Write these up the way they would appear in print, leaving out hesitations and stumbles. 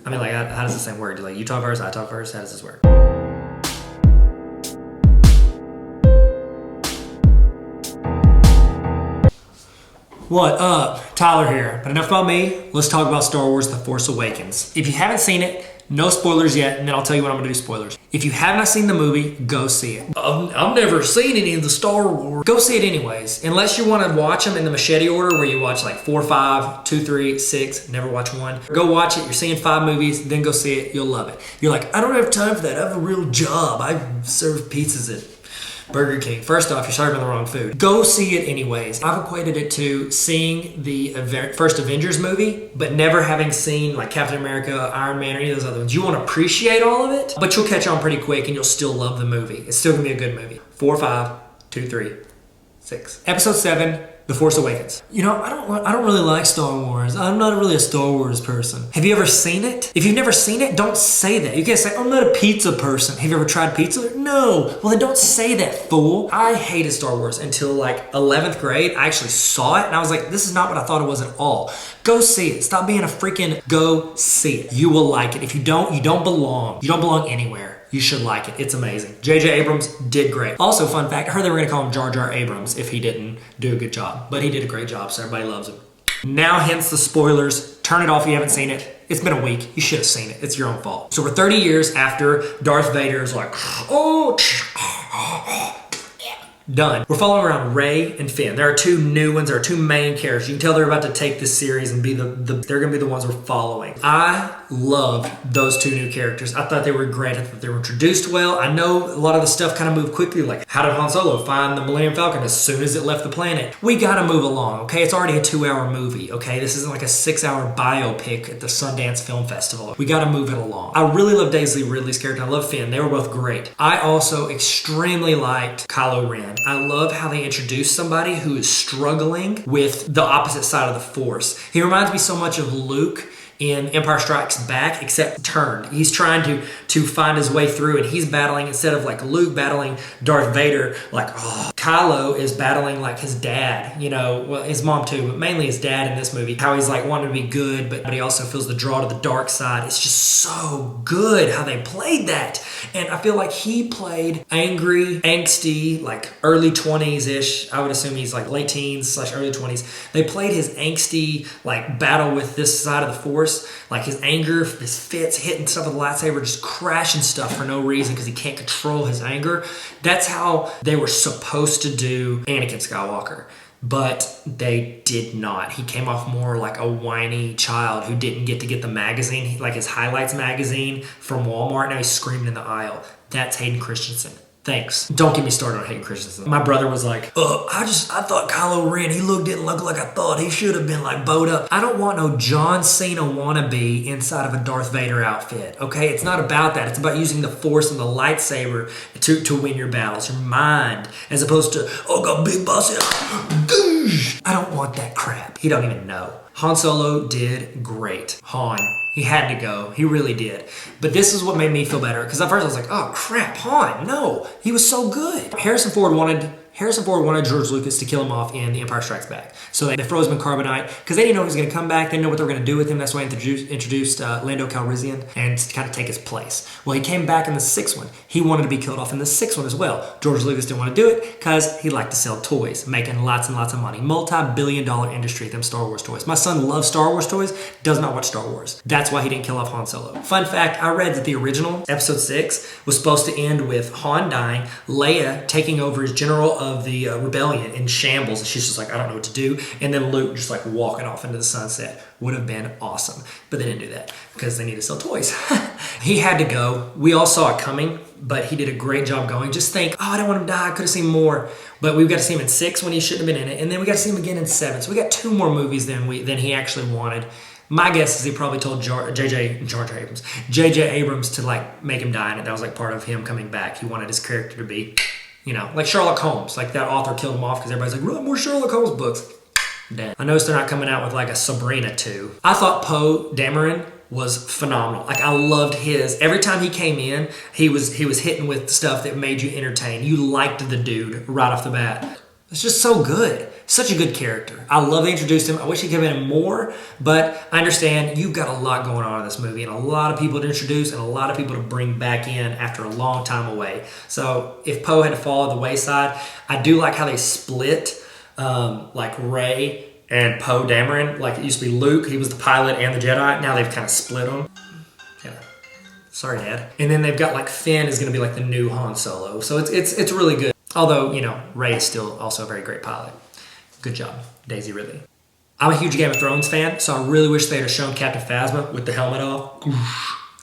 I mean, like, how does this thing work? Like, you talk first, I talk first? How does this work? What up? Tyler here. But enough about me. Let's talk about Star Wars The Force Awakens. If you haven't seen it, no spoilers yet, and then I'll tell you when I'm gonna do spoilers. If you have not seen the movie, go see it. I've never seen any of the Star Wars. Go see it anyways. Unless you want to watch them in the machete order where you watch like 4, 5, 2, 3, 6, never watch one. Go watch it. You're seeing 5 movies, then go see it. You'll love it. You're like, I don't have time for that. I have a real job. I serve pizzas at Burger King. First off, you're serving the wrong food. Go see it anyways. I've equated it to seeing the first Avengers movie, but never having seen like Captain America, Iron Man, or any of those other ones. You won't appreciate all of it, but you'll catch on pretty quick and you'll still love the movie. It's still gonna be a good movie. 4, 5, 2, 3, 6. Episode 7, The Force Awakens. You know, I don't really like Star Wars. I'm not really a Star Wars person. Have you ever seen it? If you've never seen it, don't say that. You can't say, I'm not a pizza person. Have you ever tried pizza? No. Well, then don't say that, fool. I hated Star Wars until like 11th grade. I actually saw it and I was like, this is not what I thought it was at all. Go see it. Stop being a freaking go see it. You will like it. If you don't, you don't belong. You don't belong anywhere. You should like it. It's amazing. J.J. Abrams did great. Also, fun fact, I heard they were going to call him Jar Jar Abrams if he didn't do a good job. But he did a great job, so everybody loves him. Now, hence the spoilers. Turn it off if you haven't seen it. It's been a week. You should have seen it. It's your own fault. So we're 30 years after Darth Vader is like, oh, done. We're following around Rey and Finn. There are 2 new ones. There are 2 main characters. You can tell they're about to take this series and be they're going to be the ones we're following. I loved those 2 new characters. I thought they were great. I thought they were introduced well. I know a lot of the stuff kind of moved quickly. Like, how did Han Solo find the Millennium Falcon as soon as it left the planet? We got to move along, okay? It's already a 2-hour movie, okay? This isn't like a 6-hour biopic at the Sundance Film Festival. We got to move it along. I really love Daisy Ridley's character. I love Finn. They were both great. I also extremely liked Kylo Ren. I love how they introduced somebody who is struggling with the opposite side of the Force. He reminds me so much of Luke in Empire Strikes Back, except turned. He's trying to find his way through, and he's battling, instead of like Luke battling Darth Vader, like, oh, Kylo is battling like his dad, you know, well, his mom too, but mainly his dad in this movie. How he's like wanting to be good, but he also feels the draw to the dark side. It's just so good how they played that. And I feel like he played angry, angsty, like early 20s-ish. I would assume he's like late teens / early 20s. They played his angsty, like, battle with this side of the Force, like his anger, his fits, hitting stuff with a lightsaber, just crashing stuff for no reason because he can't control his anger. That's how they were supposed to do Anakin Skywalker. But they did not. He came off more like a whiny child who didn't get to get the magazine, like his highlights magazine from Walmart. Now he's screaming in the aisle. That's Hayden Christensen. Thanks. Don't get me started on Hayden Christensen. My brother was like, I thought Kylo Ren, didn't look like I thought. He should have been like bowed up. I don't want no John Cena wannabe inside of a Darth Vader outfit, okay? It's not about that. It's about using the Force and the lightsaber to win your battles, your mind, as opposed to, got big boss. I don't want that crap. He don't even know. Han Solo did great. Han, he had to go. He really did. But this is what made me feel better. Because at first I was like, oh crap, Han, no. He was so good. Harrison Ford wanted George Lucas to kill him off in The Empire Strikes Back. So they froze him in carbonite because they didn't know he was going to come back. They didn't know what they were going to do with him. That's why they introduced Lando Calrissian and to kind of take his place. Well, he came back in the 6th one. He wanted to be killed off in the 6th one as well. George Lucas didn't want to do it because he liked to sell toys, making lots and lots of money. Multi-billion-dollar industry, them Star Wars toys. My son loves Star Wars toys, does not watch Star Wars. That's why he didn't kill off Han Solo. Fun fact, I read that the original, episode 6, was supposed to end with Han dying, Leia taking over as general of the rebellion in shambles, and she's just like, I don't know what to do, and then Luke just like walking off into the sunset. Would have been awesome, but they didn't do that because they need to sell toys. He had to go. We all saw it coming, but he did a great job going. Just think, I didn't want him to die. I could have seen more, but we got to see him in 6 when he shouldn't have been in it, and then we got to see him again in 7. So we got 2 more movies than he actually wanted. My guess is he probably told J.J. Abrams to like make him die in it. That was like part of him coming back. He wanted his character to be, you know, like Sherlock Holmes. Like that author killed him off because everybody's like, write more Sherlock Holmes books. Damn. I noticed they're not coming out with like a Sabrina 2. I thought Poe Dameron was phenomenal. Like I loved his. Every time he came in, he was hitting with stuff that made you entertained. You liked the dude right off the bat. It's just so good. Such a good character. I love they introduced him. I wish he could have been in more, but I understand you've got a lot going on in this movie and a lot of people to introduce and a lot of people to bring back in after a long time away. So if Poe had to fall on the wayside, I do like how they split like Rey and Poe Dameron. Like it used to be Luke, he was the pilot and the Jedi. Now they've kind of split them. Yeah. Sorry, Dad. And then they've got like Finn is going to be like the new Han Solo. So it's really good. Although, you know, Rey is still also a very great pilot. Good job, Daisy Ridley. I'm a huge Game of Thrones fan, so I really wish they had shown Captain Phasma with the helmet off.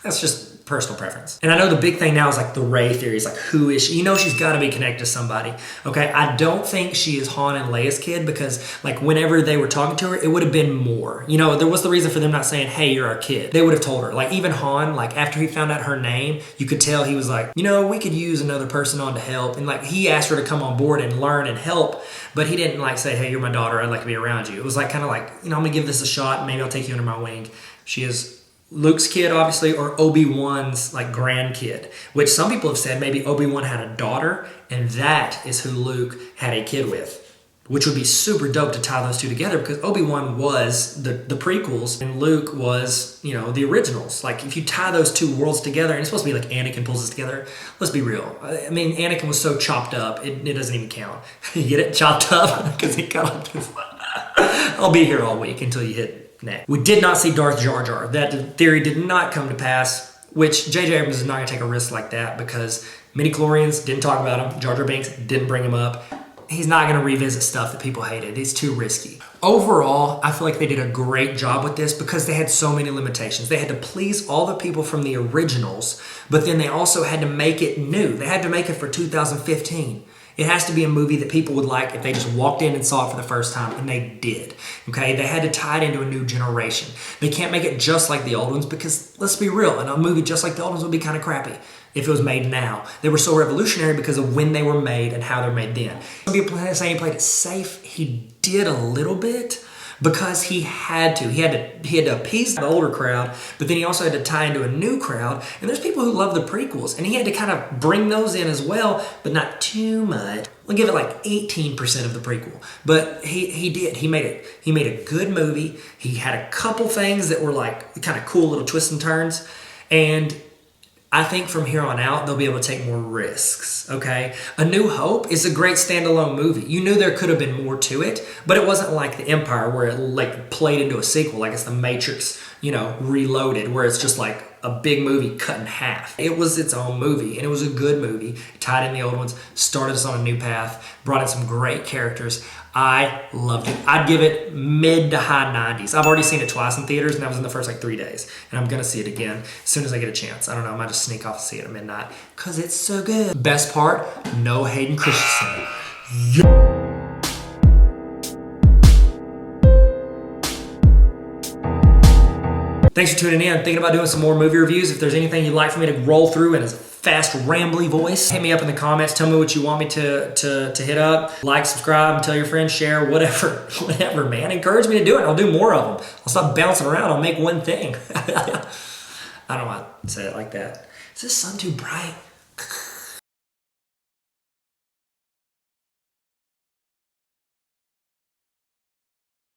That's just personal preference. And I know the big thing now is like the Rey theory. Is like, who is she? You know she's got to be connected to somebody. Okay, I don't think she is Han and Leia's kid because like whenever they were talking to her, it would have been more. You know, there was the reason for them not saying, hey, you're our kid. They would have told her. Like even Han, like after he found out her name, you could tell he was like, you know, we could use another person on to help. And like he asked her to come on board and learn and help, but he didn't like say, hey, you're my daughter, I'd like to be around you. It was like kind of like, you know, I'm gonna give this a shot, maybe I'll take you under my wing. She is Luke's kid, obviously, or Obi-Wan's like grandkid, which some people have said maybe Obi-Wan had a daughter, and that is who Luke had a kid with, which would be super dope to tie those two together because Obi-Wan was the prequels and Luke was, you know, the originals. Like if you tie those two worlds together, and it's supposed to be like Anakin pulls us together. Let's be real. I mean, Anakin was so chopped up, it doesn't even count. You get it? Chopped up? Because he got like this. I'll be here all week until you hit next. We did not see Darth Jar Jar. That theory did not come to pass, which J.J. Abrams is not going to take a risk like that because midi-chlorians didn't talk about him. Jar Jar Binks didn't bring him up. He's not going to revisit stuff that people hated. It's too risky. Overall, I feel like they did a great job with this because they had so many limitations. They had to please all the people from the originals, but then they also had to make it new. They had to make it for 2015. It has to be a movie that people would like if they just walked in and saw it for the first time, and they did. Okay, they had to tie it into a new generation. They can't make it just like the old ones because, let's be real, a movie just like the old ones would be kind of crappy if it was made now. They were so revolutionary because of when they were made and how they're made then. Some people say he played it safe. He did a little bit because he had to. He had to appease the older crowd, but then he also had to tie into a new crowd. And there's people who love the prequels, and he had to kind of bring those in as well, but not too much. We'll give it like 18% of the prequel, but he did. He made it. He made a good movie. He had a couple things that were like kind of cool little twists and turns, and I think from here on out, they'll be able to take more risks, okay? A New Hope is a great standalone movie. You knew there could have been more to it, but it wasn't like The Empire where it like played into a sequel, like it's The Matrix, you know, reloaded, where it's just like a big movie cut in half. It was its own movie, and it was a good movie. It tied in the old ones, started us on a new path, brought in some great characters. I loved it. I'd give it mid to high 90s. I've already seen it twice in theaters, and that was in the first like 3 days. And I'm gonna see it again as soon as I get a chance. I don't know, I might just sneak off and see it at midnight because it's so good. Best part, no Hayden Christensen. Thanks for tuning in. Thinking about doing some more movie reviews. If there's anything you'd like for me to roll through in a fast, rambly voice, hit me up in the comments. Tell me what you want me to hit up. Like, subscribe, tell your friends, share, whatever. Whatever, man. Encourage me to do it. I'll do more of them. I'll stop bouncing around. I'll make one thing. I don't know why I say it like that. Is this sun too bright?